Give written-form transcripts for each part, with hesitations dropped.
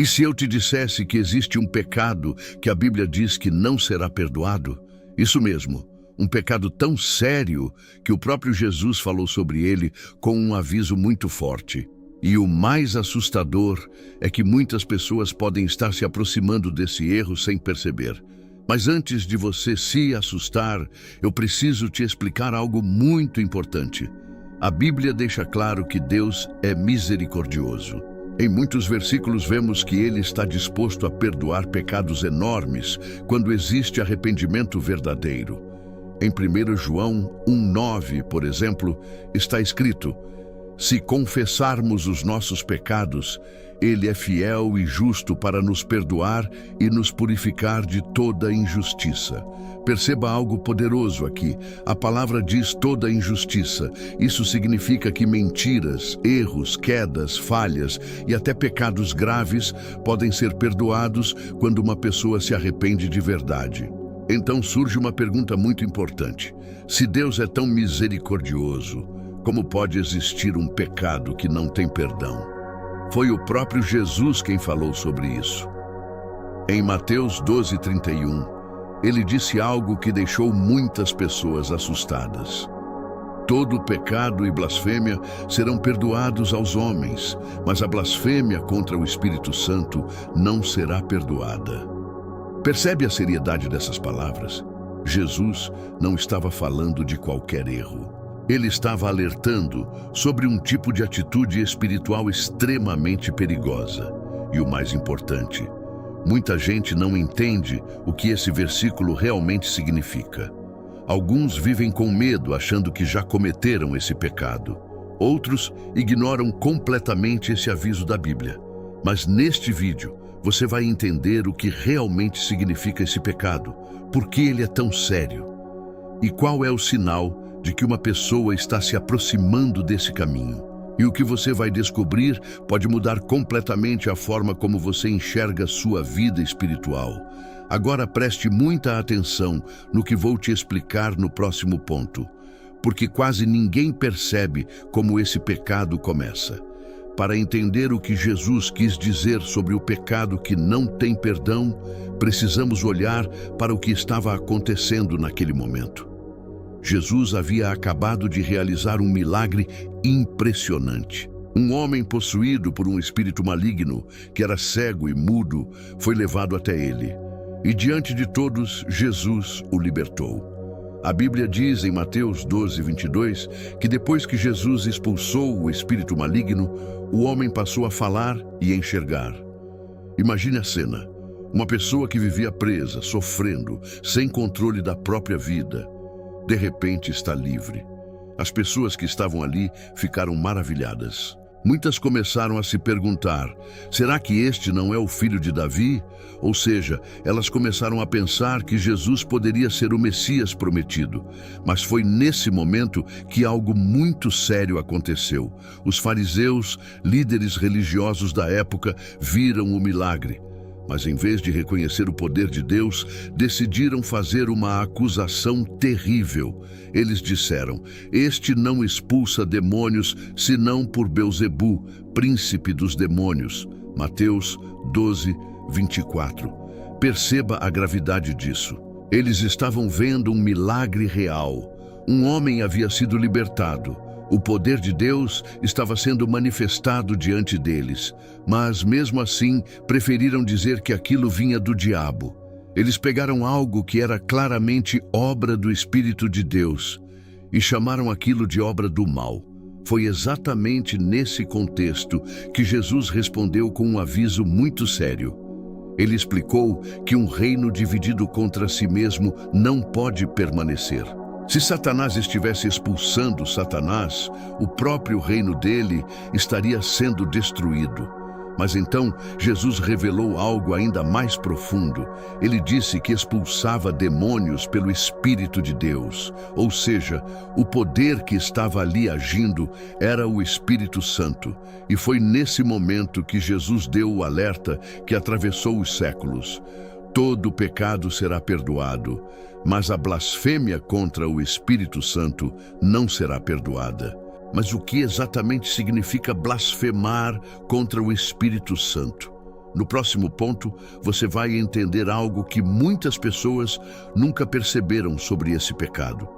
E se eu te dissesse que existe um pecado que a Bíblia diz que não será perdoado? Isso mesmo, um pecado tão sério que o próprio Jesus falou sobre ele com um aviso muito forte. E o mais assustador é que muitas pessoas podem estar se aproximando desse erro sem perceber. Mas antes de você se assustar, eu preciso te explicar algo muito importante. A Bíblia deixa claro que Deus é misericordioso. Em muitos versículos vemos que Ele está disposto a perdoar pecados enormes quando existe arrependimento verdadeiro. Em 1 João 1,9, por exemplo, está escrito: se confessarmos os nossos pecados, Ele é fiel e justo para nos perdoar e nos purificar de toda injustiça. Perceba algo poderoso aqui. A palavra diz toda injustiça. Isso significa que mentiras, erros, quedas, falhas e até pecados graves podem ser perdoados quando uma pessoa se arrepende de verdade. Então surge uma pergunta muito importante. Se Deus é tão misericordioso, como pode existir um pecado que não tem perdão? Foi o próprio Jesus quem falou sobre isso. Em Mateus 12:31, ele disse algo que deixou muitas pessoas assustadas. Todo pecado e blasfêmia serão perdoados aos homens, mas a blasfêmia contra o Espírito Santo não será perdoada. Percebe a seriedade dessas palavras? Jesus não estava falando de qualquer erro. Ele estava alertando sobre um tipo de atitude espiritual extremamente perigosa. E o mais importante, muita gente não entende o que esse versículo realmente significa. Alguns vivem com medo, achando que já cometeram esse pecado. Outros ignoram completamente esse aviso da Bíblia. Mas neste vídeo, você vai entender o que realmente significa esse pecado, por que ele é tão sério e qual é o sinal de que uma pessoa está se aproximando desse caminho. E o que você vai descobrir pode mudar completamente a forma como você enxerga sua vida espiritual. Agora preste muita atenção no que vou te explicar no próximo ponto, porque quase ninguém percebe como esse pecado começa. Para entender o que Jesus quis dizer sobre o pecado que não tem perdão, precisamos olhar para o que estava acontecendo naquele momento. Jesus havia acabado de realizar um milagre impressionante. Um homem possuído por um espírito maligno, que era cego e mudo, foi levado até ele. E diante de todos, Jesus o libertou. A Bíblia diz em Mateus 12:22 que depois que Jesus expulsou o espírito maligno, o homem passou a falar e enxergar. Imagine a cena. Uma pessoa que vivia presa, sofrendo, sem controle da própria vida, de repente está livre. As pessoas que estavam ali ficaram maravilhadas. Muitas começaram a se perguntar: será que este não é o filho de Davi? Ou seja, elas começaram a pensar que Jesus poderia ser o Messias prometido. Mas foi nesse momento que algo muito sério aconteceu. Os fariseus, líderes religiosos da época, viram o milagre. Mas em vez de reconhecer o poder de Deus, decidiram fazer uma acusação terrível. Eles disseram: este não expulsa demônios, senão por Belzebu, príncipe dos demônios. Mateus 12:24. Perceba a gravidade disso. Eles estavam vendo um milagre real. Um homem havia sido libertado. O poder de Deus estava sendo manifestado diante deles, mas mesmo assim preferiram dizer que aquilo vinha do diabo. Eles pegaram algo que era claramente obra do Espírito de Deus e chamaram aquilo de obra do mal. Foi exatamente nesse contexto que Jesus respondeu com um aviso muito sério. Ele explicou que um reino dividido contra si mesmo não pode permanecer. Se Satanás estivesse expulsando Satanás, o próprio reino dele estaria sendo destruído. Mas então Jesus revelou algo ainda mais profundo. Ele disse que expulsava demônios pelo Espírito de Deus. Ou seja, o poder que estava ali agindo era o Espírito Santo. E foi nesse momento que Jesus deu o alerta que atravessou os séculos. Todo pecado será perdoado, mas a blasfêmia contra o Espírito Santo não será perdoada. Mas o que exatamente significa blasfemar contra o Espírito Santo? No próximo ponto, você vai entender algo que muitas pessoas nunca perceberam sobre esse pecado.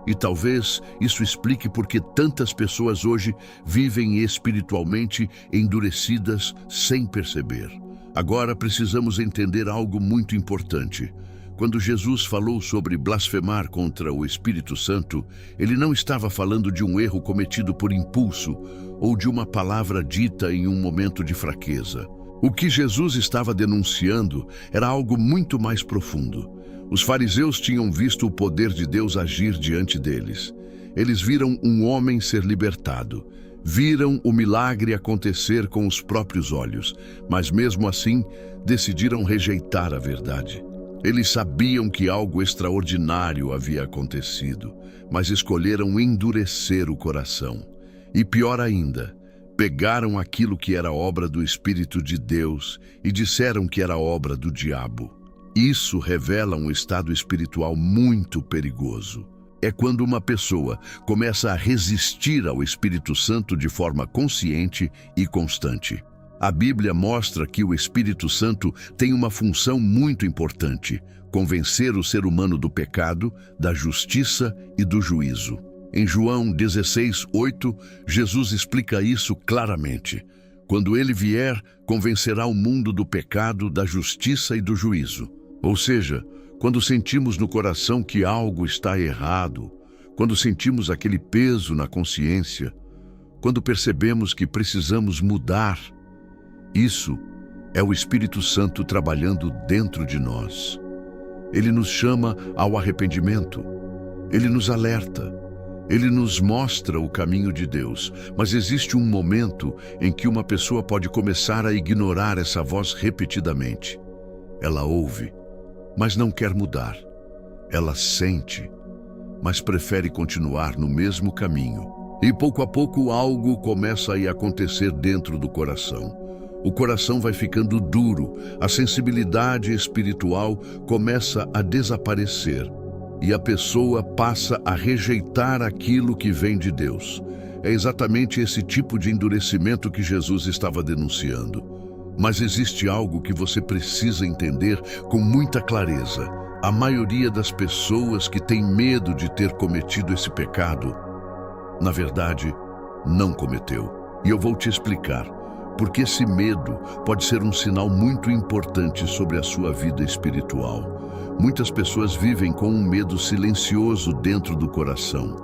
E talvez isso explique por que tantas pessoas hoje vivem espiritualmente endurecidas sem perceber. Agora precisamos entender algo muito importante. Quando Jesus falou sobre blasfemar contra o Espírito Santo, ele não estava falando de um erro cometido por impulso ou de uma palavra dita em um momento de fraqueza. O que Jesus estava denunciando era algo muito mais profundo. Os fariseus tinham visto o poder de Deus agir diante deles. Eles viram um homem ser libertado. Viram o milagre acontecer com os próprios olhos, mas mesmo assim decidiram rejeitar a verdade. Eles sabiam que algo extraordinário havia acontecido, mas escolheram endurecer o coração. E pior ainda, pegaram aquilo que era obra do Espírito de Deus e disseram que era obra do diabo. Isso revela um estado espiritual muito perigoso. É quando uma pessoa começa a resistir ao Espírito Santo de forma consciente e constante. A Bíblia mostra que o Espírito Santo tem uma função muito importante: convencer o ser humano do pecado, da justiça e do juízo. Em João 16:8, Jesus explica isso claramente. Quando ele vier, convencerá o mundo do pecado, da justiça e do juízo. Ou seja, quando sentimos no coração que algo está errado, quando sentimos aquele peso na consciência, quando percebemos que precisamos mudar, isso é o Espírito Santo trabalhando dentro de nós. Ele nos chama ao arrependimento, ele nos alerta, ele nos mostra o caminho de Deus, mas existe um momento em que uma pessoa pode começar a ignorar essa voz repetidamente. Ela ouve, mas não quer mudar. Ela sente, mas prefere continuar no mesmo caminho. E pouco a pouco algo começa a acontecer dentro do coração. O coração vai ficando duro, a sensibilidade espiritual começa a desaparecer e a pessoa passa a rejeitar aquilo que vem de Deus. É exatamente esse tipo de endurecimento que Jesus estava denunciando. Mas existe algo que você precisa entender com muita clareza. A maioria das pessoas que tem medo de ter cometido esse pecado, na verdade, não cometeu. E eu vou te explicar, porque esse medo pode ser um sinal muito importante sobre a sua vida espiritual. Muitas pessoas vivem com um medo silencioso dentro do coração.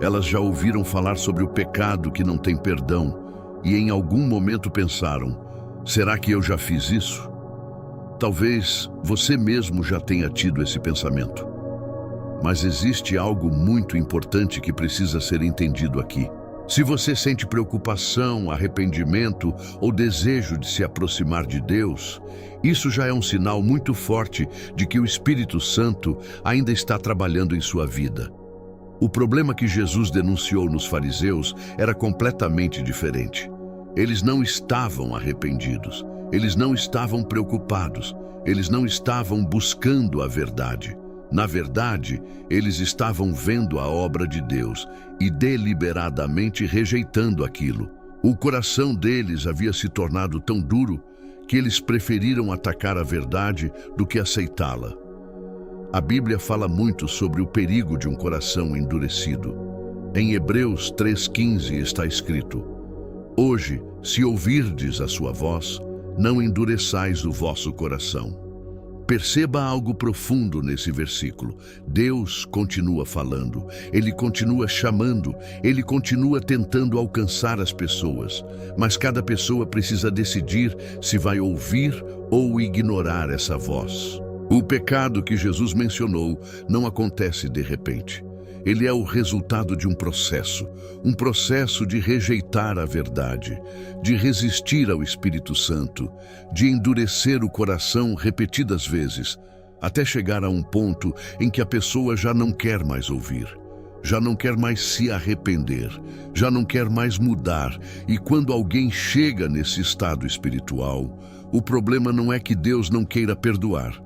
Elas já ouviram falar sobre o pecado que não tem perdão e em algum momento pensaram: será que eu já fiz isso? Talvez você mesmo já tenha tido esse pensamento. Mas existe algo muito importante que precisa ser entendido aqui. Se você sente preocupação, arrependimento ou desejo de se aproximar de Deus, isso já é um sinal muito forte de que o Espírito Santo ainda está trabalhando em sua vida. O problema que Jesus denunciou nos fariseus era completamente diferente. Eles não estavam arrependidos, eles não estavam preocupados, eles não estavam buscando a verdade. Na verdade, eles estavam vendo a obra de Deus e deliberadamente rejeitando aquilo. O coração deles havia se tornado tão duro que eles preferiram atacar a verdade do que aceitá-la. A Bíblia fala muito sobre o perigo de um coração endurecido. Em Hebreus 3:15 está escrito: hoje, se ouvirdes a sua voz, não endureçais o vosso coração. Perceba algo profundo nesse versículo. Deus continua falando, Ele continua chamando, Ele continua tentando alcançar as pessoas, mas cada pessoa precisa decidir se vai ouvir ou ignorar essa voz. O pecado que Jesus mencionou não acontece de repente. Ele é o resultado de um processo de rejeitar a verdade, de resistir ao Espírito Santo, de endurecer o coração repetidas vezes, até chegar a um ponto em que a pessoa já não quer mais ouvir, já não quer mais se arrepender, já não quer mais mudar. E quando alguém chega nesse estado espiritual, o problema não é que Deus não queira perdoar.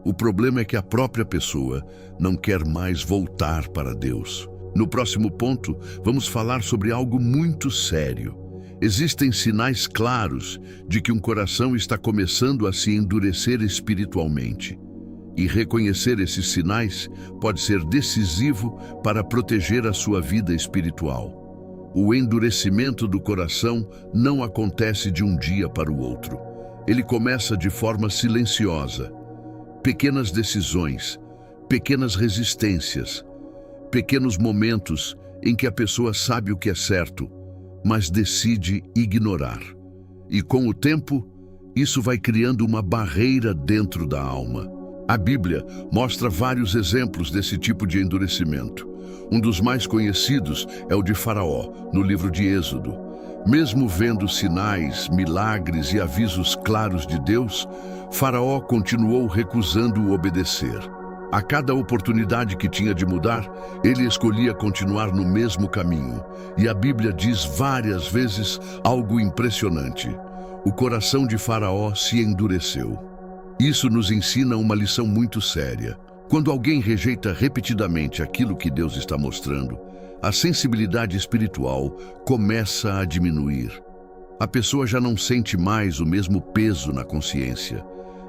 O problema é que a própria pessoa não quer mais voltar para Deus. No próximo ponto, vamos falar sobre algo muito sério. Existem sinais claros de que um coração está começando a se endurecer espiritualmente. E reconhecer esses sinais pode ser decisivo para proteger a sua vida espiritual. O endurecimento do coração não acontece de um dia para o outro. Ele começa de forma silenciosa. Pequenas decisões, pequenas resistências, pequenos momentos em que a pessoa sabe o que é certo, mas decide ignorar. E com o tempo, isso vai criando uma barreira dentro da alma. A Bíblia mostra vários exemplos desse tipo de endurecimento. Um dos mais conhecidos é o de Faraó, no livro de Êxodo. Mesmo vendo sinais, milagres e avisos claros de Deus, Faraó continuou recusando obedecer. A cada oportunidade que tinha de mudar, ele escolhia continuar no mesmo caminho. E a Bíblia diz várias vezes algo impressionante. O coração de Faraó se endureceu. Isso nos ensina uma lição muito séria. Quando alguém rejeita repetidamente aquilo que Deus está mostrando, a sensibilidade espiritual começa a diminuir. A pessoa já não sente mais o mesmo peso na consciência.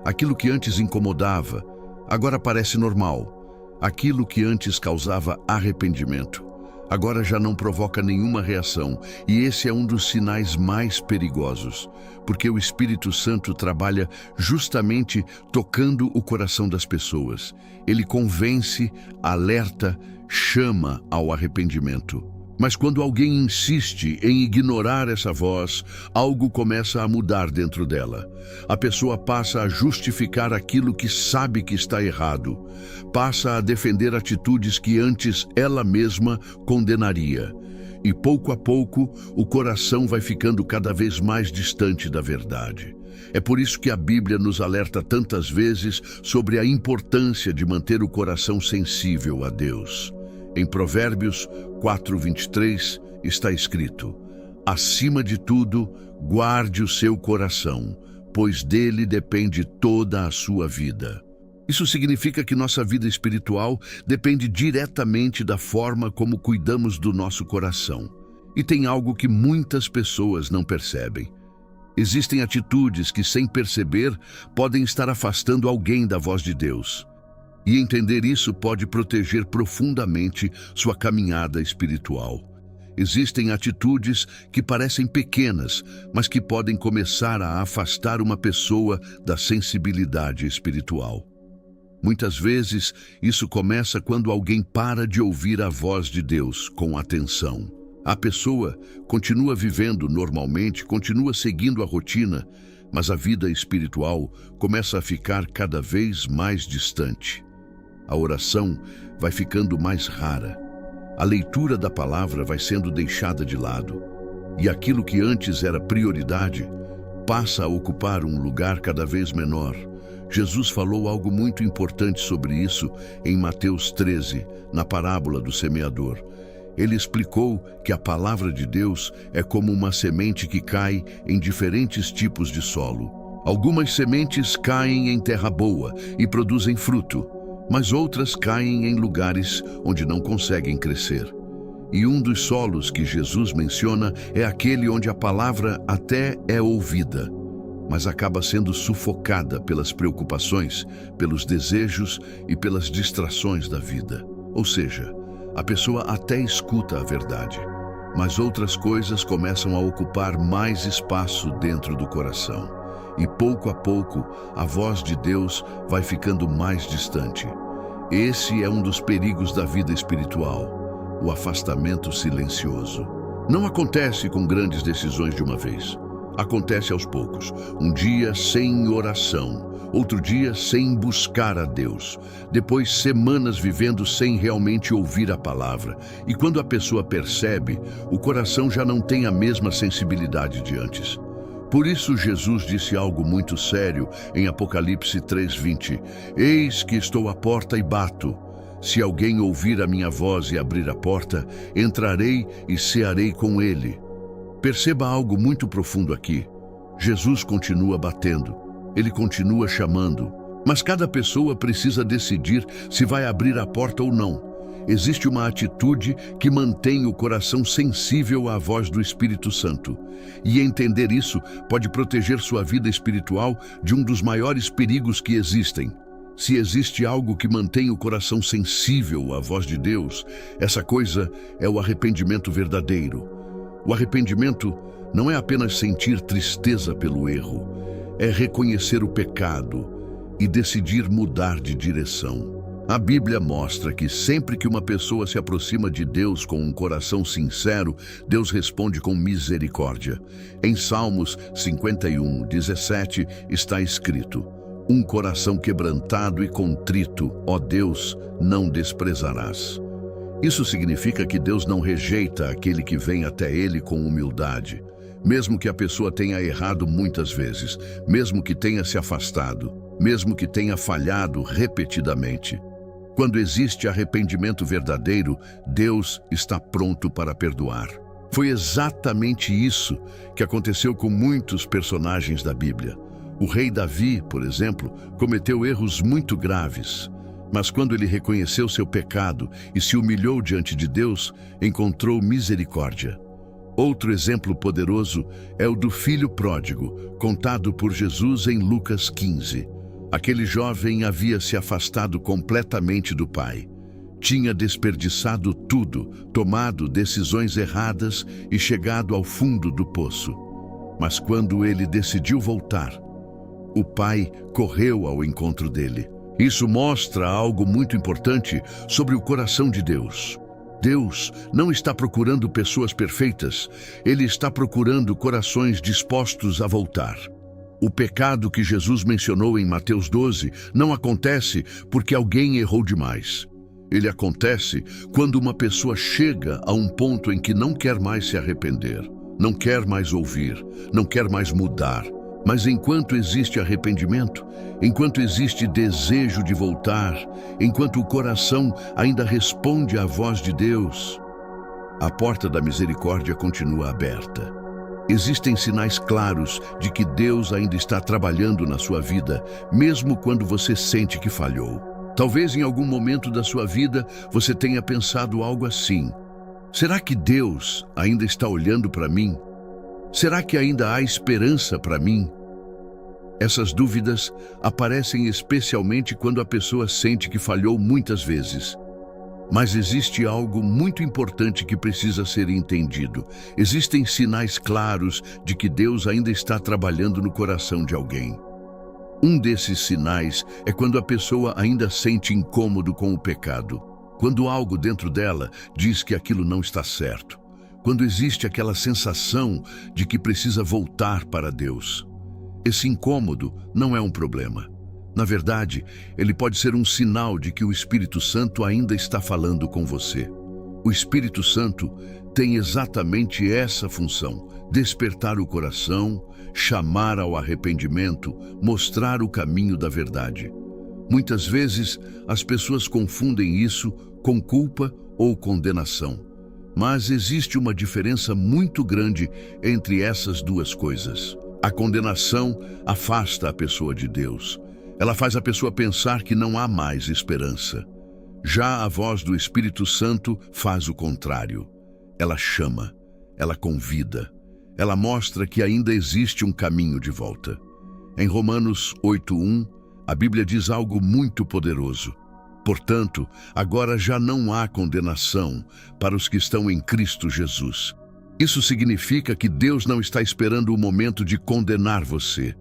Aquilo que antes incomodava, agora parece normal. Aquilo que antes causava arrependimento, agora já não provoca nenhuma reação. E esse é um dos sinais mais perigosos, porque o Espírito Santo trabalha justamente tocando o coração das pessoas. Ele convence, alerta, chama ao arrependimento. Mas quando alguém insiste em ignorar essa voz, algo começa a mudar dentro dela. A pessoa passa a justificar aquilo que sabe que está errado. Passa a defender atitudes que antes ela mesma condenaria. E pouco a pouco, o coração vai ficando cada vez mais distante da verdade. É por isso que a Bíblia nos alerta tantas vezes sobre a importância de manter o coração sensível a Deus. Em Provérbios 4:23 está escrito: acima de tudo, guarde o seu coração, pois dele depende toda a sua vida. Isso significa que nossa vida espiritual depende diretamente da forma como cuidamos do nosso coração. E tem algo que muitas pessoas não percebem. Existem atitudes que, sem perceber, podem estar afastando alguém da voz de Deus. E entender isso pode proteger profundamente sua caminhada espiritual. Existem atitudes que parecem pequenas, mas que podem começar a afastar uma pessoa da sensibilidade espiritual. Muitas vezes, isso começa quando alguém para de ouvir a voz de Deus com atenção. A pessoa continua vivendo normalmente, continua seguindo a rotina, mas a vida espiritual começa a ficar cada vez mais distante. A oração vai ficando mais rara. A leitura da palavra vai sendo deixada de lado. E aquilo que antes era prioridade passa a ocupar um lugar cada vez menor. Jesus falou algo muito importante sobre isso em Mateus 13, na parábola do semeador. Ele explicou que a palavra de Deus é como uma semente que cai em diferentes tipos de solo. Algumas sementes caem em terra boa e produzem fruto, mas outras caem em lugares onde não conseguem crescer. E um dos solos que Jesus menciona é aquele onde a palavra até é ouvida, mas acaba sendo sufocada pelas preocupações, pelos desejos e pelas distrações da vida. Ou seja, a pessoa até escuta a verdade, mas outras coisas começam a ocupar mais espaço dentro do coração. E pouco a pouco, a voz de Deus vai ficando mais distante. Esse é um dos perigos da vida espiritual, o afastamento silencioso. Não acontece com grandes decisões de uma vez. Acontece aos poucos. Um dia sem oração, outro dia sem buscar a Deus. Depois semanas vivendo sem realmente ouvir a palavra. E quando a pessoa percebe, o coração já não tem a mesma sensibilidade de antes. Por isso Jesus disse algo muito sério em Apocalipse 3:20. Eis que estou à porta e bato. Se alguém ouvir a minha voz e abrir a porta, entrarei e cearei com ele. Perceba algo muito profundo aqui. Jesus continua batendo, ele continua chamando, mas cada pessoa precisa decidir se vai abrir a porta ou não. existe uma atitude que mantém o coração sensível à voz do Espírito Santo. E entender isso pode proteger sua vida espiritual de um dos maiores perigos que existem. Se existe algo que mantém o coração sensível à voz de Deus, essa coisa é o arrependimento verdadeiro. O arrependimento não é apenas sentir tristeza pelo erro, é reconhecer o pecado e decidir mudar de direção. A Bíblia mostra que sempre que uma pessoa se aproxima de Deus com um coração sincero, Deus responde com misericórdia. Em Salmos 51:17 está escrito: um coração quebrantado e contrito, ó Deus, não desprezarás. Isso significa que Deus não rejeita aquele que vem até Ele com humildade. Mesmo que a pessoa tenha errado muitas vezes, mesmo que tenha se afastado, mesmo que tenha falhado repetidamente. Quando existe arrependimento verdadeiro, Deus está pronto para perdoar. Foi exatamente isso que aconteceu com muitos personagens da Bíblia. O rei Davi, por exemplo, cometeu erros muito graves, mas quando ele reconheceu seu pecado e se humilhou diante de Deus, encontrou misericórdia. Outro exemplo poderoso é o do filho pródigo, contado por Jesus em Lucas 15. Aquele jovem havia se afastado completamente do pai. Tinha desperdiçado tudo, tomado decisões erradas e chegado ao fundo do poço. Mas quando ele decidiu voltar, o pai correu ao encontro dele. Isso mostra algo muito importante sobre o coração de Deus. Deus não está procurando pessoas perfeitas, Ele está procurando corações dispostos a voltar. O pecado que Jesus mencionou em Mateus 12 não acontece porque alguém errou demais. Ele acontece quando uma pessoa chega a um ponto em que não quer mais se arrepender, não quer mais ouvir, não quer mais mudar. Mas enquanto existe arrependimento, enquanto existe desejo de voltar, enquanto o coração ainda responde à voz de Deus, a porta da misericórdia continua aberta. Existem sinais claros de que Deus ainda está trabalhando na sua vida, mesmo quando você sente que falhou. Talvez em algum momento da sua vida você tenha pensado algo assim: será que Deus ainda está olhando para mim? Será que ainda há esperança para mim? Essas dúvidas aparecem especialmente quando a pessoa sente que falhou muitas vezes. Mas existe algo muito importante que precisa ser entendido. Existem sinais claros de que Deus ainda está trabalhando no coração de alguém. Um desses sinais é quando a pessoa ainda sente incômodo com o pecado. Quando algo dentro dela diz que aquilo não está certo. Quando existe aquela sensação de que precisa voltar para Deus. Esse incômodo não é um problema. Na verdade, ele pode ser um sinal de que o Espírito Santo ainda está falando com você. O Espírito Santo tem exatamente essa função: despertar o coração, chamar ao arrependimento, mostrar o caminho da verdade. Muitas vezes, as pessoas confundem isso com culpa ou condenação. Mas existe uma diferença muito grande entre essas duas coisas. A condenação afasta a pessoa de Deus. Ela faz a pessoa pensar que não há mais esperança. Já a voz do Espírito Santo faz o contrário. Ela chama, ela convida, ela mostra que ainda existe um caminho de volta. Em Romanos 8:1, a Bíblia diz algo muito poderoso. Portanto, agora já não há condenação para os que estão em Cristo Jesus. Isso significa que Deus não está esperando o momento de condenar você.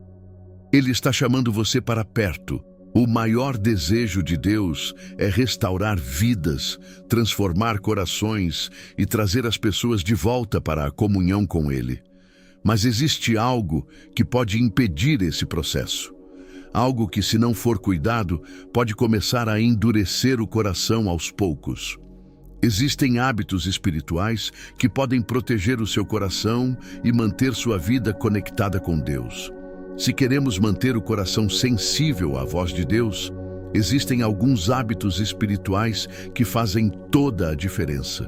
Ele está chamando você para perto. O maior desejo de Deus é restaurar vidas, transformar corações e trazer as pessoas de volta para a comunhão com Ele. Mas existe algo que pode impedir esse processo. Algo que, se não for cuidado, pode começar a endurecer o coração aos poucos. Existem hábitos espirituais que podem proteger o seu coração e manter sua vida conectada com Deus. Se queremos manter o coração sensível à voz de Deus, existem alguns hábitos espirituais que fazem toda a diferença.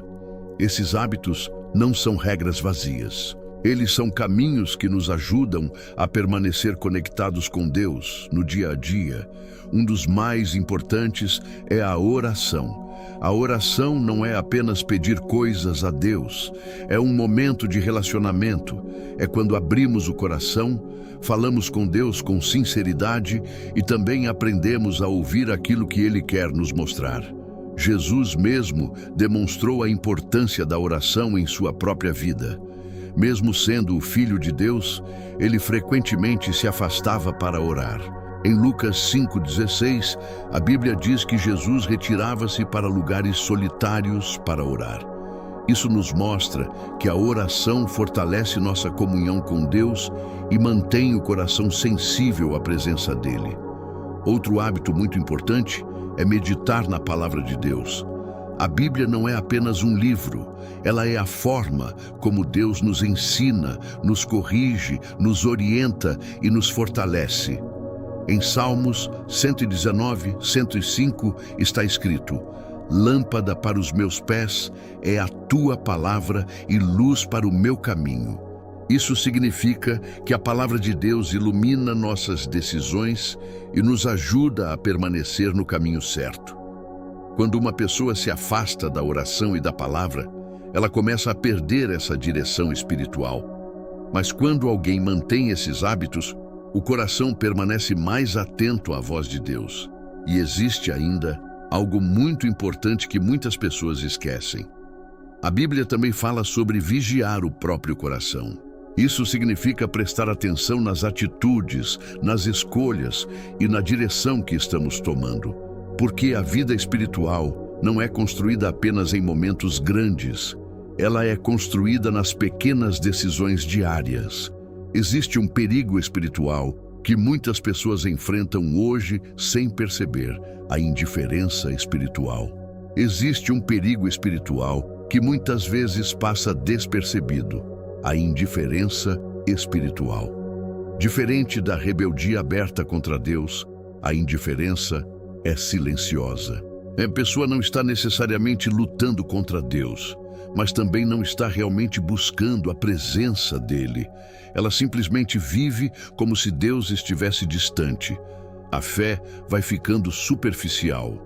Esses hábitos não são regras vazias. Eles são caminhos que nos ajudam a permanecer conectados com Deus no dia a dia. Um dos mais importantes é a oração. A oração não é apenas pedir coisas a Deus, é um momento de relacionamento. É quando abrimos o coração, falamos com Deus com sinceridade e também aprendemos a ouvir aquilo que Ele quer nos mostrar. Jesus mesmo demonstrou a importância da oração em sua própria vida. Mesmo sendo o Filho de Deus, ele frequentemente se afastava para orar. Em Lucas 5,16, a Bíblia diz que Jesus retirava-se para lugares solitários para orar. Isso nos mostra que a oração fortalece nossa comunhão com Deus e mantém o coração sensível à presença dele. Outro hábito muito importante é meditar na palavra de Deus. A Bíblia não é apenas um livro, ela é a forma como Deus nos ensina, nos corrige, nos orienta e nos fortalece. Em Salmos 119, 105 está escrito: lâmpada para os meus pés é a tua palavra e luz para o meu caminho. Isso significa que a palavra de Deus ilumina nossas decisões e nos ajuda a permanecer no caminho certo. Quando uma pessoa se afasta da oração e da palavra, ela começa a perder essa direção espiritual. Mas quando alguém mantém esses hábitos, o coração permanece mais atento à voz de Deus. E existe ainda algo muito importante que muitas pessoas esquecem. A Bíblia também fala sobre vigiar o próprio coração. Isso significa prestar atenção nas atitudes, nas escolhas e na direção que estamos tomando. Porque a vida espiritual não é construída apenas em momentos grandes. Ela é construída nas pequenas decisões diárias. Existe um perigo espiritual que muitas pessoas enfrentam hoje sem perceber: a indiferença espiritual. Existe um perigo espiritual que muitas vezes passa despercebido: a indiferença espiritual. Diferente da rebeldia aberta contra Deus, a indiferença é silenciosa. A pessoa não está necessariamente lutando contra Deus, mas também não está realmente buscando a presença dele. Ela simplesmente vive como se Deus estivesse distante. A fé vai ficando superficial.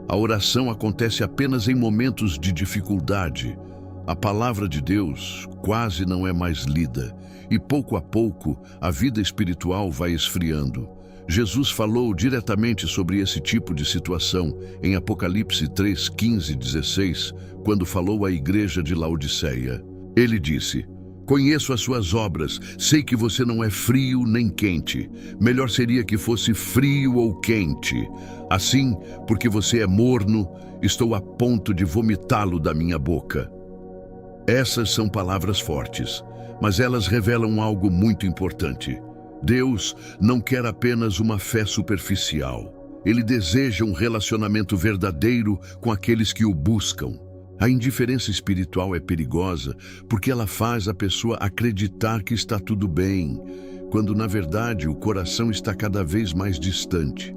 A oração acontece apenas em momentos de dificuldade. A palavra de Deus quase não é mais lida, e pouco a pouco a vida espiritual vai esfriando. Jesus falou diretamente sobre esse tipo de situação em Apocalipse 3, 15 e 16, quando falou à igreja de Laodiceia. Ele disse: conheço as suas obras, sei que você não é frio nem quente. Melhor seria que fosse frio ou quente. Assim, porque você é morno, estou a ponto de vomitá-lo da minha boca. Essas são palavras fortes, mas elas revelam algo muito importante. Deus não quer apenas uma fé superficial. Ele deseja um relacionamento verdadeiro com aqueles que o buscam. A indiferença espiritual é perigosa porque ela faz a pessoa acreditar que está tudo bem, quando na verdade o coração está cada vez mais distante.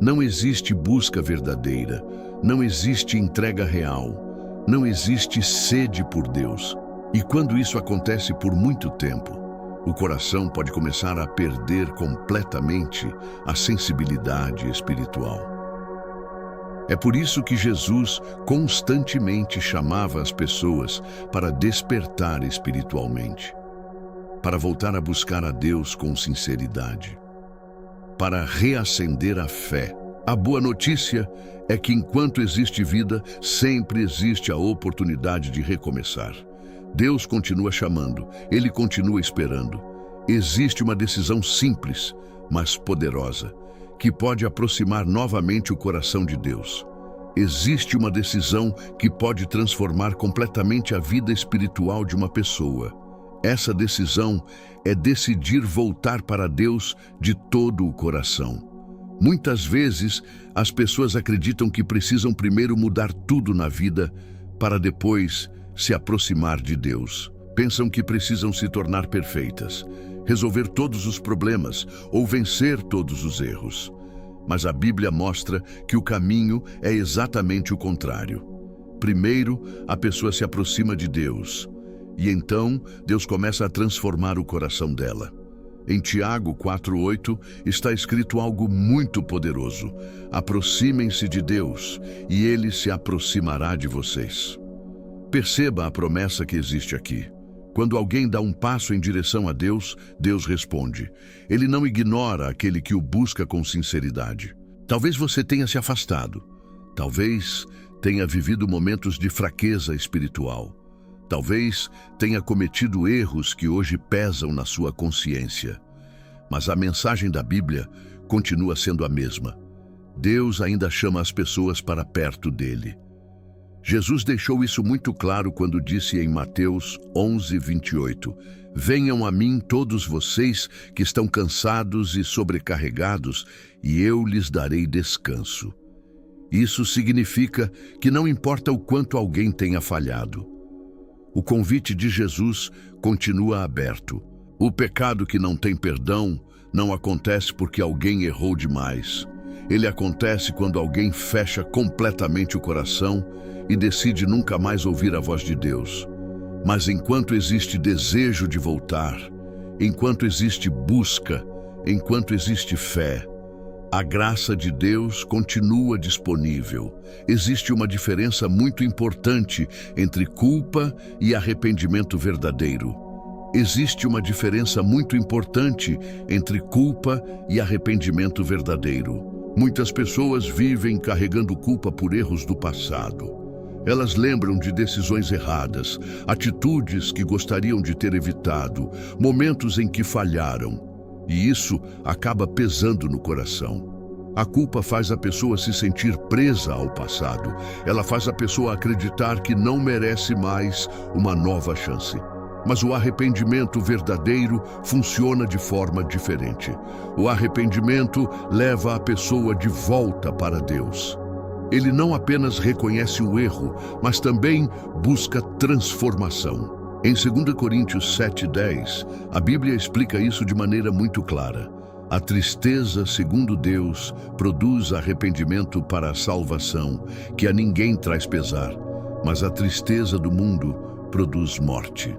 Não existe busca verdadeira, não existe entrega real, não existe sede por Deus. E quando isso acontece por muito tempo, o coração pode começar a perder completamente a sensibilidade espiritual. É por isso que Jesus constantemente chamava as pessoas para despertar espiritualmente, para voltar a buscar a Deus com sinceridade, para reacender a fé. A boa notícia é que enquanto existe vida, sempre existe a oportunidade de recomeçar. Deus continua chamando, Ele continua esperando. Existe uma decisão simples, mas poderosa, que pode aproximar novamente o coração de Deus. Existe uma decisão que pode transformar completamente a vida espiritual de uma pessoa. Essa decisão é decidir voltar para Deus de todo o coração. Muitas vezes, as pessoas acreditam que precisam primeiro mudar tudo na vida para depois se aproximar de Deus. Pensam que precisam se tornar perfeitas, resolver todos os problemas ou vencer todos os erros. Mas a Bíblia mostra que o caminho é exatamente o contrário. Primeiro, a pessoa se aproxima de Deus, e então Deus começa a transformar o coração dela. Em Tiago 4:8 está escrito algo muito poderoso: aproximem-se de Deus e Ele se aproximará de vocês. Perceba a promessa que existe aqui. Quando alguém dá um passo em direção a Deus, Deus responde. Ele não ignora aquele que o busca com sinceridade. Talvez você tenha se afastado. Talvez tenha vivido momentos de fraqueza espiritual. Talvez tenha cometido erros que hoje pesam na sua consciência. Mas a mensagem da Bíblia continua sendo a mesma. Deus ainda chama as pessoas para perto dele. Jesus deixou isso muito claro quando disse em Mateus 11:28, venham a mim todos vocês que estão cansados e sobrecarregados, e eu lhes darei descanso. Isso significa que não importa o quanto alguém tenha falhado. O convite de Jesus continua aberto. O pecado que não tem perdão não acontece porque alguém errou demais. Ele acontece quando alguém fecha completamente o coração e decide nunca mais ouvir a voz de Deus. Mas enquanto existe desejo de voltar, enquanto existe busca, enquanto existe fé, a graça de Deus continua disponível. Existe uma diferença muito importante entre culpa e arrependimento verdadeiro. Existe uma diferença muito importante entre culpa e arrependimento verdadeiro. Muitas pessoas vivem carregando culpa por erros do passado. Elas lembram de decisões erradas, atitudes que gostariam de ter evitado, momentos em que falharam. E isso acaba pesando no coração. A culpa faz a pessoa se sentir presa ao passado. Ela faz a pessoa acreditar que não merece mais uma nova chance. Mas o arrependimento verdadeiro funciona de forma diferente. O arrependimento leva a pessoa de volta para Deus. Ele não apenas reconhece o erro, mas também busca transformação. Em 2 Coríntios 7:10, a Bíblia explica isso de maneira muito clara. A tristeza, segundo Deus, produz arrependimento para a salvação, que a ninguém traz pesar, mas a tristeza do mundo produz morte.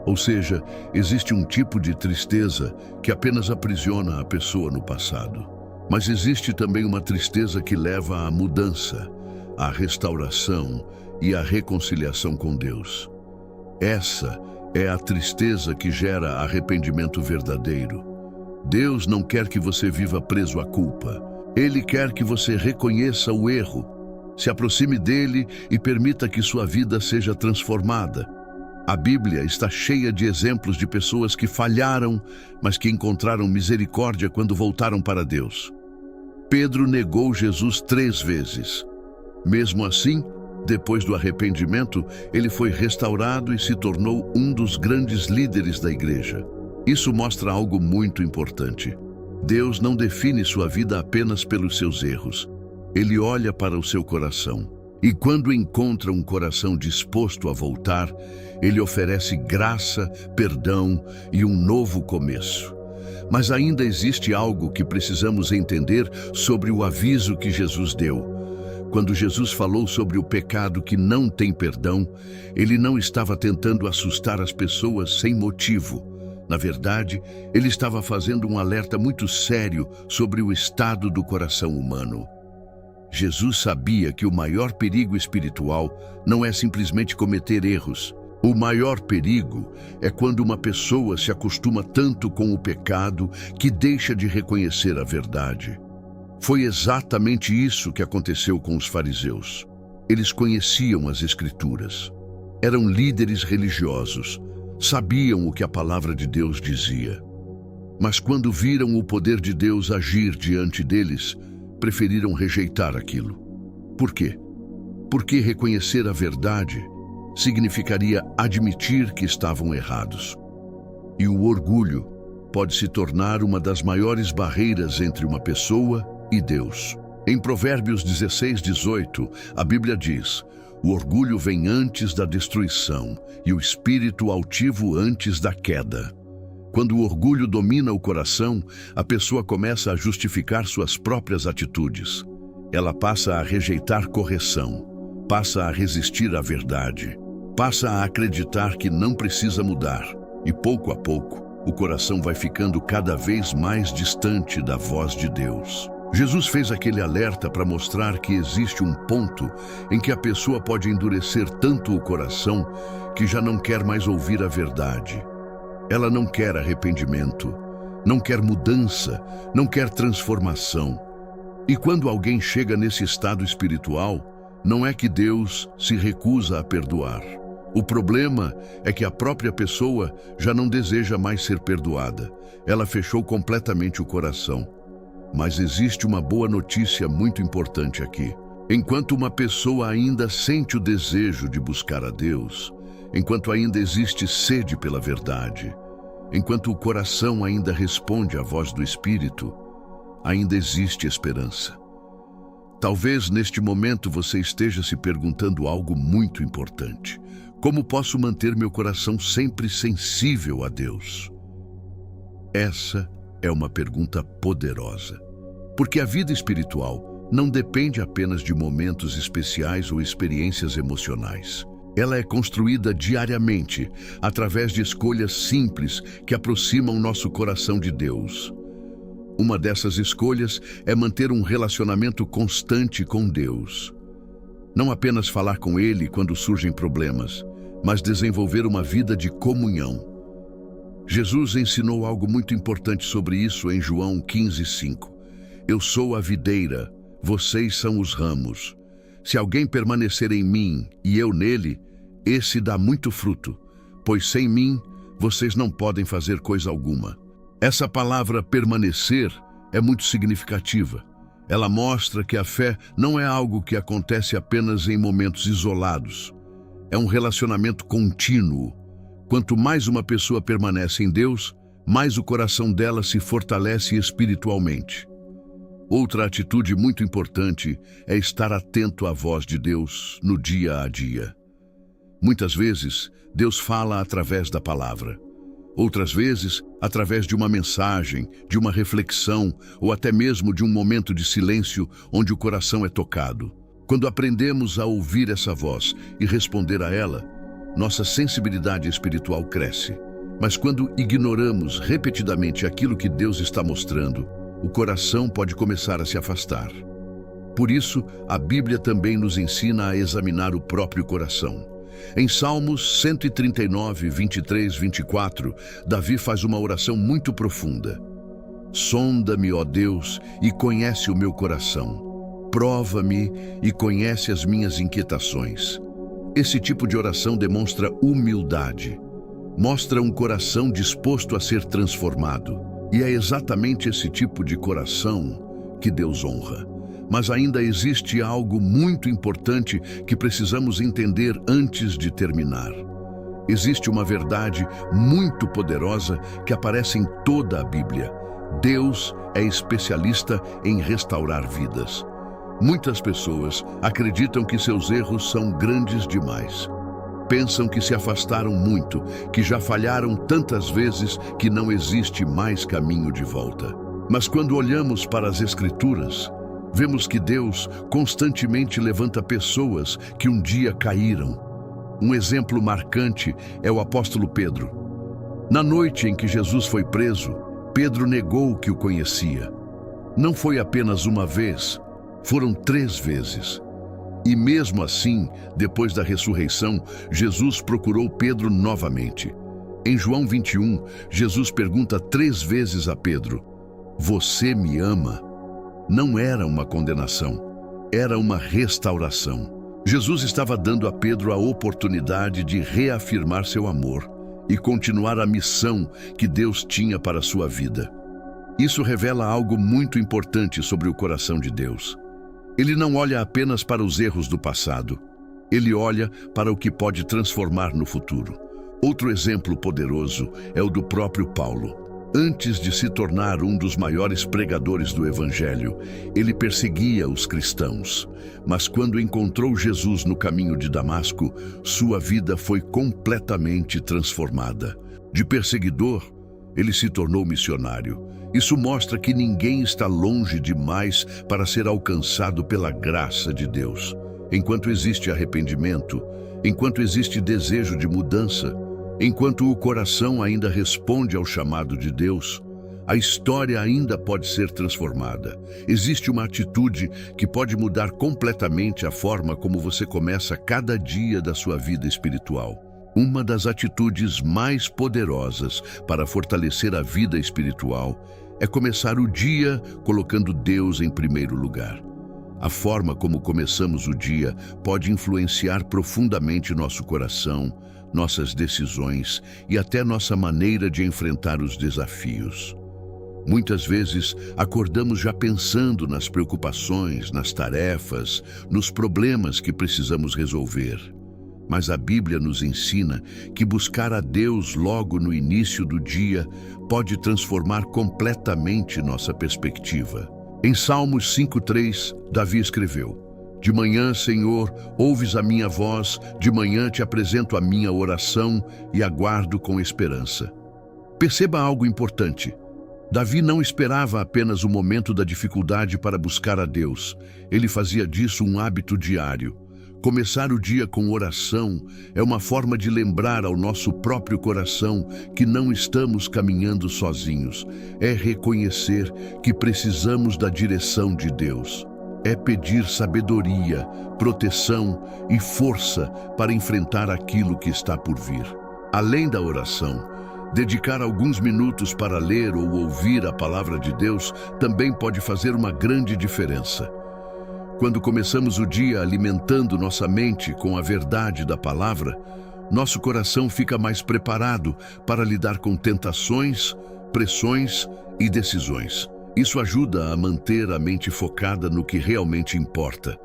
Ou seja, existe um tipo de tristeza que apenas aprisiona a pessoa no passado. Mas existe também uma tristeza que leva à mudança, à restauração e à reconciliação com Deus. Essa é a tristeza que gera arrependimento verdadeiro. Deus não quer que você viva preso à culpa. Ele quer que você reconheça o erro, se aproxime dele e permita que sua vida seja transformada. A Bíblia está cheia de exemplos de pessoas que falharam, mas que encontraram misericórdia quando voltaram para Deus. Pedro negou Jesus 3 vezes. Mesmo assim, depois do arrependimento, ele foi restaurado e se tornou um dos grandes líderes da igreja. Isso mostra algo muito importante. Deus não define sua vida apenas pelos seus erros. Ele olha para o seu coração. E quando encontra um coração disposto a voltar, ele oferece graça, perdão e um novo começo. Mas ainda existe algo que precisamos entender sobre o aviso que Jesus deu. Quando Jesus falou sobre o pecado que não tem perdão, ele não estava tentando assustar as pessoas sem motivo. Na verdade, ele estava fazendo um alerta muito sério sobre o estado do coração humano. Jesus sabia que o maior perigo espiritual não é simplesmente cometer erros. O maior perigo é quando uma pessoa se acostuma tanto com o pecado que deixa de reconhecer a verdade. Foi exatamente isso que aconteceu com os fariseus. Eles conheciam as Escrituras. Eram líderes religiosos. Sabiam o que a palavra de Deus dizia. Mas quando viram o poder de Deus agir diante deles, preferiram rejeitar aquilo. Por quê? Porque reconhecer a verdade significaria admitir que estavam errados. E o orgulho pode se tornar uma das maiores barreiras entre uma pessoa e Deus. Em Provérbios 16:18, a Bíblia diz: o orgulho vem antes da destruição e o espírito altivo antes da queda. Quando o orgulho domina o coração, a pessoa começa a justificar suas próprias atitudes. Ela passa a rejeitar correção, passa a resistir à verdade, passa a acreditar que não precisa mudar. E pouco a pouco, o coração vai ficando cada vez mais distante da voz de Deus. Jesus fez aquele alerta para mostrar que existe um ponto em que a pessoa pode endurecer tanto o coração que já não quer mais ouvir a verdade. Ela não quer arrependimento, não quer mudança, não quer transformação. E quando alguém chega nesse estado espiritual, não é que Deus se recusa a perdoar. O problema é que a própria pessoa já não deseja mais ser perdoada. Ela fechou completamente o coração. Mas existe uma boa notícia muito importante aqui. Enquanto uma pessoa ainda sente o desejo de buscar a Deus, enquanto ainda existe sede pela verdade, enquanto o coração ainda responde à voz do Espírito, ainda existe esperança. Talvez neste momento você esteja se perguntando algo muito importante. Como posso manter meu coração sempre sensível a Deus? Essa é uma pergunta poderosa, porque a vida espiritual não depende apenas de momentos especiais ou experiências emocionais. Ela é construída diariamente, através de escolhas simples que aproximam nosso coração de Deus. Uma dessas escolhas é manter um relacionamento constante com Deus. Não apenas falar com Ele quando surgem problemas, mas desenvolver uma vida de comunhão. Jesus ensinou algo muito importante sobre isso em João 15:5. Eu sou a videira, vocês são os ramos. Se alguém permanecer em mim e eu nele, esse dá muito fruto, pois sem mim vocês não podem fazer coisa alguma. Essa palavra permanecer é muito significativa. Ela mostra que a fé não é algo que acontece apenas em momentos isolados. É um relacionamento contínuo. Quanto mais uma pessoa permanece em Deus, mais o coração dela se fortalece espiritualmente. Outra atitude muito importante é estar atento à voz de Deus no dia a dia. Muitas vezes, Deus fala através da palavra. Outras vezes, através de uma mensagem, de uma reflexão ou até mesmo de um momento de silêncio onde o coração é tocado. Quando aprendemos a ouvir essa voz e responder a ela, nossa sensibilidade espiritual cresce. Mas quando ignoramos repetidamente aquilo que Deus está mostrando, o coração pode começar a se afastar. Por isso, a Bíblia também nos ensina a examinar o próprio coração. Em Salmos 139, 23, 24, Davi faz uma oração muito profunda. Sonda-me, ó Deus, e conhece o meu coração. Prova-me e conhece as minhas inquietações. Esse tipo de oração demonstra humildade. Mostra um coração disposto a ser transformado. E é exatamente esse tipo de coração que Deus honra. Mas ainda existe algo muito importante que precisamos entender antes de terminar. Existe uma verdade muito poderosa que aparece em toda a Bíblia. Deus é especialista em restaurar vidas. Muitas pessoas acreditam que seus erros são grandes demais. Pensam que se afastaram muito, que já falharam tantas vezes que não existe mais caminho de volta. Mas quando olhamos para as Escrituras, vemos que Deus constantemente levanta pessoas que um dia caíram. Um exemplo marcante é o apóstolo Pedro. Na noite em que Jesus foi preso, Pedro negou que o conhecia. Não foi apenas uma vez, foram 3 vezes. E mesmo assim, depois da ressurreição, Jesus procurou Pedro novamente. Em João 21, Jesus pergunta 3 vezes a Pedro: "Você me ama?" Não era uma condenação, era uma restauração. Jesus estava dando a Pedro a oportunidade de reafirmar seu amor e continuar a missão que Deus tinha para a sua vida. Isso revela algo muito importante sobre o coração de Deus. Ele não olha apenas para os erros do passado, ele olha para o que pode transformar no futuro. Outro exemplo poderoso é o do próprio Paulo. Antes de se tornar um dos maiores pregadores do Evangelho, ele perseguia os cristãos. Mas quando encontrou Jesus no caminho de Damasco, sua vida foi completamente transformada. De perseguidor, ele se tornou missionário. Isso mostra que ninguém está longe demais para ser alcançado pela graça de Deus. Enquanto existe arrependimento, enquanto existe desejo de mudança, Enquanto o coração ainda responde ao chamado de Deus, a história ainda pode ser transformada. Existe uma atitude que pode mudar completamente a forma como você começa cada dia da sua vida espiritual. Uma das atitudes mais poderosas para fortalecer a vida espiritual é começar o dia colocando Deus em primeiro lugar. A forma como começamos o dia pode influenciar profundamente nosso coração, nossas decisões e até nossa maneira de enfrentar os desafios. Muitas vezes, acordamos já pensando nas preocupações, nas tarefas, nos problemas que precisamos resolver. Mas a Bíblia nos ensina que buscar a Deus logo no início do dia pode transformar completamente nossa perspectiva. Em Salmos 5:3, Davi escreveu: De manhã, Senhor, ouves a minha voz, de manhã te apresento a minha oração e aguardo com esperança. Perceba algo importante. Davi não esperava apenas o momento da dificuldade para buscar a Deus. Ele fazia disso um hábito diário. Começar o dia com oração é uma forma de lembrar ao nosso próprio coração que não estamos caminhando sozinhos. É reconhecer que precisamos da direção de Deus. É pedir sabedoria, proteção e força para enfrentar aquilo que está por vir. Além da oração, dedicar alguns minutos para ler ou ouvir a palavra de Deus também pode fazer uma grande diferença. Quando começamos o dia alimentando nossa mente com a verdade da palavra, nosso coração fica mais preparado para lidar com tentações, pressões e decisões. Isso ajuda a manter a mente focada no que realmente importa,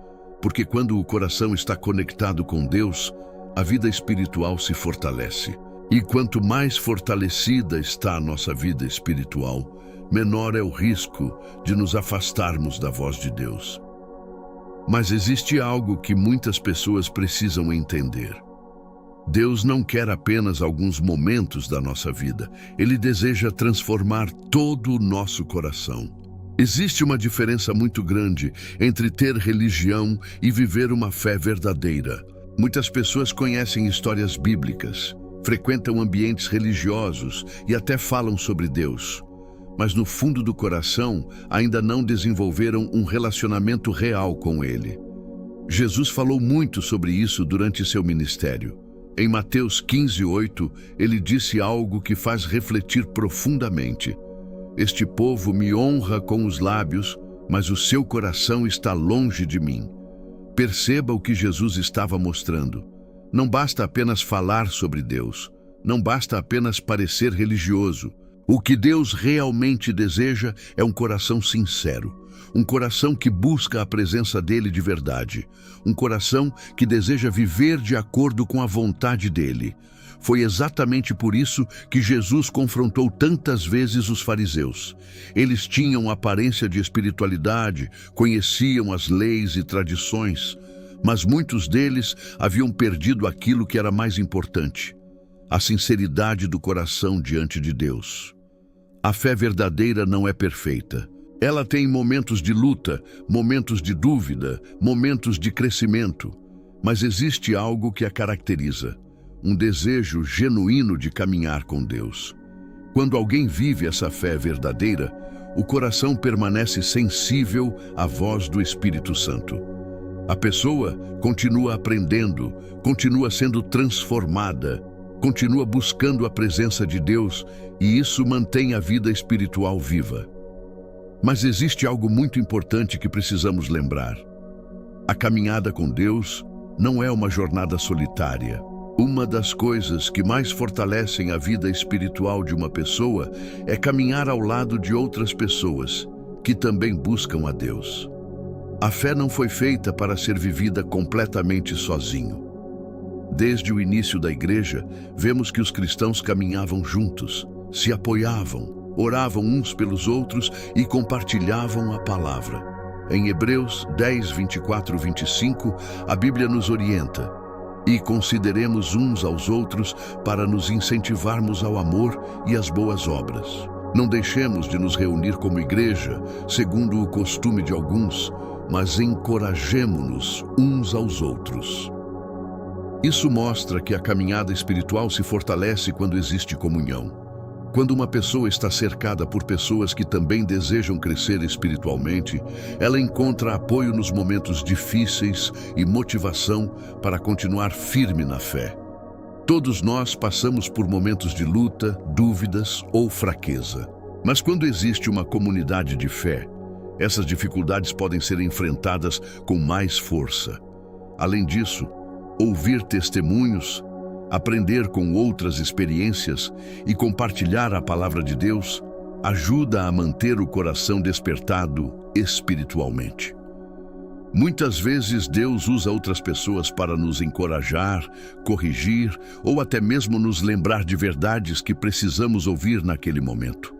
porque quando o coração está conectado com Deus, a vida espiritual se fortalece. E quanto mais fortalecida está a nossa vida espiritual, menor é o risco de nos afastarmos da voz de Deus. Mas existe algo que muitas pessoas precisam entender. Deus não quer apenas alguns momentos da nossa vida. Ele deseja transformar todo o nosso coração. Existe uma diferença muito grande entre ter religião e viver uma fé verdadeira. Muitas pessoas conhecem histórias bíblicas, frequentam ambientes religiosos e até falam sobre Deus. Mas no fundo do coração ainda não desenvolveram um relacionamento real com Ele. Jesus falou muito sobre isso durante seu ministério. Em Mateus 15:8, ele disse algo que faz refletir profundamente. Este povo me honra com os lábios, mas o seu coração está longe de mim. Perceba o que Jesus estava mostrando. Não basta apenas falar sobre Deus. Não basta apenas parecer religioso. O que Deus realmente deseja é um coração sincero, um coração que busca a presença dele de verdade, um coração que deseja viver de acordo com a vontade dele. Foi exatamente por isso que Jesus confrontou tantas vezes os fariseus. Eles tinham aparência de espiritualidade, conheciam as leis e tradições, mas muitos deles haviam perdido aquilo que era mais importante: a sinceridade do coração diante de Deus. A fé verdadeira não é perfeita. Ela tem momentos de luta, momentos de dúvida, momentos de crescimento. Mas existe algo que a caracteriza: um desejo genuíno de caminhar com Deus. Quando alguém vive essa fé verdadeira, o coração permanece sensível à voz do Espírito Santo. A pessoa continua aprendendo, continua sendo transformada, continua buscando a presença de Deus, e isso mantém a vida espiritual viva. Mas existe algo muito importante que precisamos lembrar. A caminhada com Deus não é uma jornada solitária. Uma das coisas que mais fortalecem a vida espiritual de uma pessoa é caminhar ao lado de outras pessoas que também buscam a Deus. A fé não foi feita para ser vivida completamente sozinho. Desde o início da igreja, vemos que os cristãos caminhavam juntos, se apoiavam, oravam uns pelos outros e compartilhavam a palavra. Em Hebreus 10, 24, 25, a Bíblia nos orienta: e consideremos uns aos outros para nos incentivarmos ao amor e às boas obras. Não deixemos de nos reunir como igreja, segundo o costume de alguns, mas encorajemo-nos uns aos outros. Isso mostra que a caminhada espiritual se fortalece quando existe comunhão. Quando uma pessoa está cercada por pessoas que também desejam crescer espiritualmente, ela encontra apoio nos momentos difíceis e motivação para continuar firme na fé. Todos nós passamos por momentos de luta, dúvidas ou fraqueza. Mas quando existe uma comunidade de fé, essas dificuldades podem ser enfrentadas com mais força. Além disso, ouvir testemunhos, aprender com outras experiências e compartilhar a palavra de Deus ajuda a manter o coração despertado espiritualmente. Muitas vezes Deus usa outras pessoas para nos encorajar, corrigir ou até mesmo nos lembrar de verdades que precisamos ouvir naquele momento.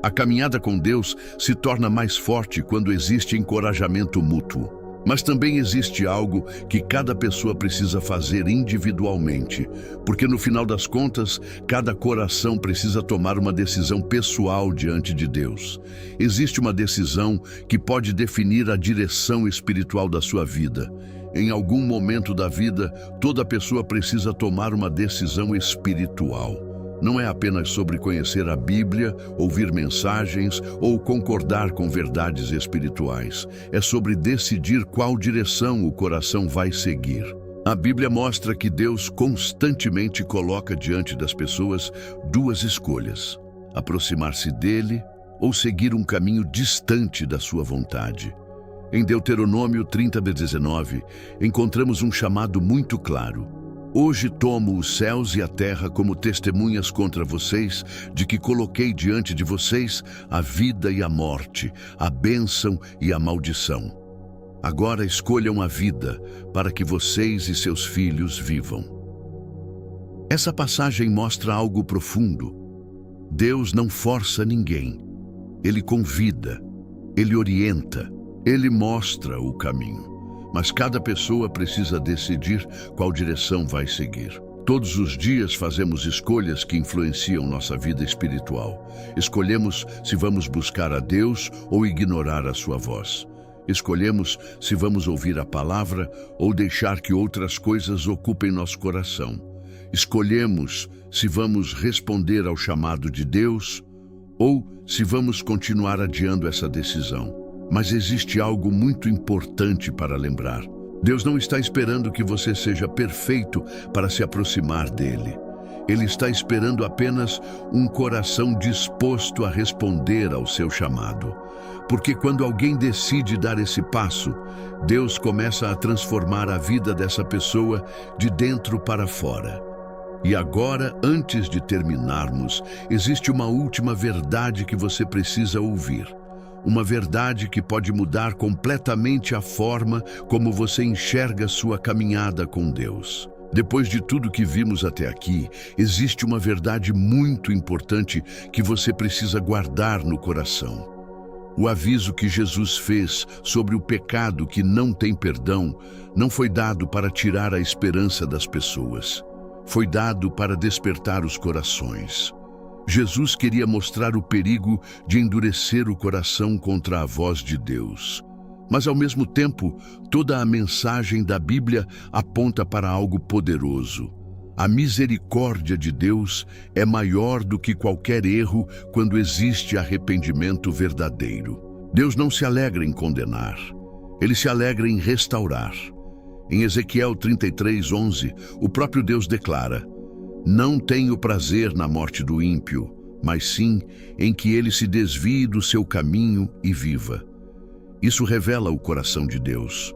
A caminhada com Deus se torna mais forte quando existe encorajamento mútuo. Mas também existe algo que cada pessoa precisa fazer individualmente, porque no final das contas, cada coração precisa tomar uma decisão pessoal diante de Deus. Existe uma decisão que pode definir a direção espiritual da sua vida. Em algum momento da vida, toda pessoa precisa tomar uma decisão espiritual. Não é apenas sobre conhecer a Bíblia, ouvir mensagens ou concordar com verdades espirituais. É sobre decidir qual direção o coração vai seguir. A Bíblia mostra que Deus constantemente coloca diante das pessoas duas escolhas: aproximar-se dele ou seguir um caminho distante da sua vontade. Em Deuteronômio 30:19, encontramos um chamado muito claro. Hoje tomo os céus e a terra como testemunhas contra vocês, de que coloquei diante de vocês a vida e a morte, a bênção e a maldição. Agora escolham a vida, para que vocês e seus filhos vivam. Essa passagem mostra algo profundo. Deus não força ninguém. Ele convida, ele orienta, ele mostra o caminho. Mas cada pessoa precisa decidir qual direção vai seguir. Todos os dias fazemos escolhas que influenciam nossa vida espiritual. Escolhemos se vamos buscar a Deus ou ignorar a sua voz. Escolhemos se vamos ouvir a palavra ou deixar que outras coisas ocupem nosso coração. Escolhemos se vamos responder ao chamado de Deus ou se vamos continuar adiando essa decisão. Mas existe algo muito importante para lembrar. Deus não está esperando que você seja perfeito para se aproximar dele. Ele está esperando apenas um coração disposto a responder ao seu chamado. Porque quando alguém decide dar esse passo, Deus começa a transformar a vida dessa pessoa de dentro para fora. E agora, antes de terminarmos, existe uma última verdade que você precisa ouvir. Uma verdade que pode mudar completamente a forma como você enxerga sua caminhada com Deus. Depois de tudo que vimos até aqui, existe uma verdade muito importante que você precisa guardar no coração. O aviso que Jesus fez sobre o pecado que não tem perdão não foi dado para tirar a esperança das pessoas. Foi dado para despertar os corações. Jesus queria mostrar o perigo de endurecer o coração contra a voz de Deus. Mas, ao mesmo tempo, toda a mensagem da Bíblia aponta para algo poderoso. A misericórdia de Deus é maior do que qualquer erro quando existe arrependimento verdadeiro. Deus não se alegra em condenar. Ele se alegra em restaurar. Em Ezequiel 33:11, o próprio Deus declara: não tenho prazer na morte do ímpio, mas sim em que ele se desvie do seu caminho e viva. Isso revela o coração de Deus.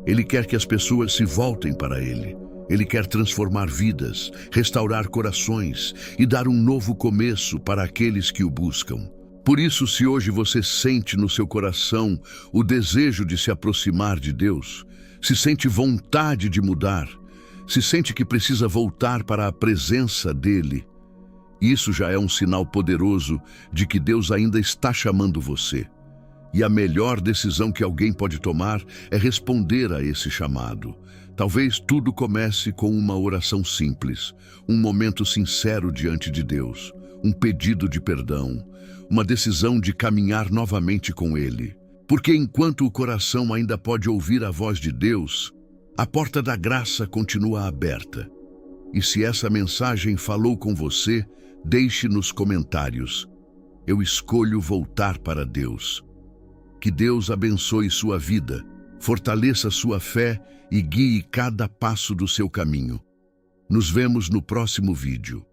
Ele quer que as pessoas se voltem para ele. Ele quer transformar vidas, restaurar corações e dar um novo começo para aqueles que o buscam. Por isso, se hoje você sente no seu coração o desejo de se aproximar de Deus, se sente vontade de mudar, se sente que precisa voltar para a presença dele, isso já é um sinal poderoso de que Deus ainda está chamando você. E a melhor decisão que alguém pode tomar é responder a esse chamado. Talvez tudo comece com uma oração simples, um momento sincero diante de Deus, um pedido de perdão, uma decisão de caminhar novamente com Ele. Porque enquanto o coração ainda pode ouvir a voz de Deus, A porta da graça continua aberta. E se essa mensagem falou com você, deixe nos comentários. Eu escolho voltar para Deus. Que Deus abençoe sua vida, fortaleça sua fé e guie cada passo do seu caminho. Nos vemos no próximo vídeo.